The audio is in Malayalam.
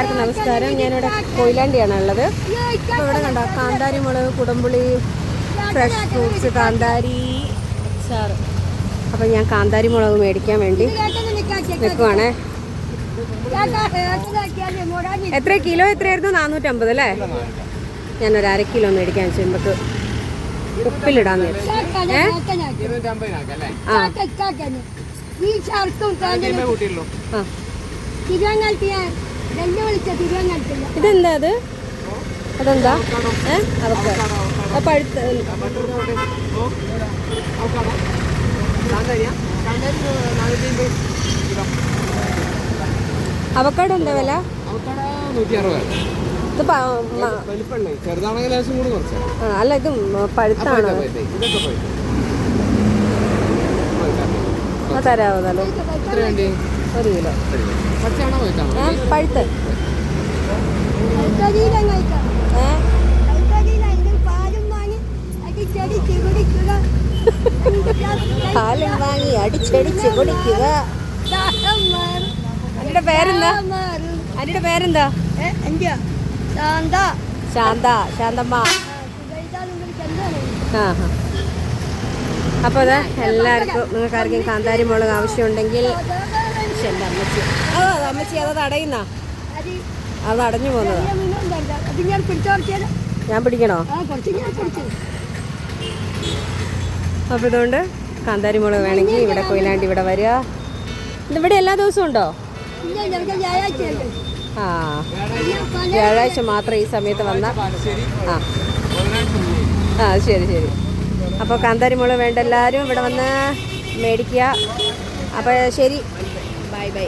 എല്ലാവർക്കും നമസ്കാരം. ഞാനിവിടെ കൊയിലാണ്ടിയാണ് ഉള്ളത്. അപ്പോൾ ഇവിടെ കണ്ടോ കാന്താരി മുളക്, കുടംപുളി, ഫ്രഷ് ഫ്രൂട്ട്സ്, കാന്താരി അച്ചാർ. അപ്പോൾ ഞാൻ കാന്താരി മുളക് മേടിക്കാൻ വേണ്ടി നിൽക്കുവാണേ. എത്ര കിലോ എത്രയായിരുന്നു? 450 അല്ലേ? ഞാനൊരു 1/2 കിലോ മേടിക്കാൻ വെച്ചു. ഉപ്പിലിടാന്ന് വെച്ചു. ഇതെന്താ അത്? അതെന്താ? പഴുത്ത അവക്കാടോ എന്താ വില? അല്ല, ഇത് പഴുത്താണ്. തരാമോ? നല്ല 1 കിലോ പഴുത്ത്. പാലും വാങ്ങി അടിച്ചടിച്ച് കുടിക്കുക. അതിന്റെ പേരെന്താ? അതിന്റെ പേരെന്താ? ശാന്തമ്മ. അപ്പോൾ അതെ, എല്ലാവർക്കും നിങ്ങൾക്ക് ആർക്കും കാന്താരി മുളക് ആവശ്യമുണ്ടെങ്കിൽ എൻ്റെ അമ്മച്ചി അത് അടയുന്ന അത് അടഞ്ഞു പോകുന്നതാ. ഞാൻ പിടിക്കണോ? അപ്പോൾ ഇതുകൊണ്ട് കാന്താരി മുളക് വേണമെങ്കിൽ ഇവിടെ കൊയിലാണ്ടി ഇവിടെ വരിക. ഇതിവിടെ എല്ലാ ദിവസവും ഉണ്ടോ? വ്യാഴാഴ്ച മാത്രം ഈ സമയത്ത് വന്നാൽ. ശരി. അപ്പോൾ കാന്താരി മുളക് വേണ്ട എല്ലാവരും ഇവിടെ വന്ന് മേടിക്കുക. അപ്പോൾ ശരി, ബൈ.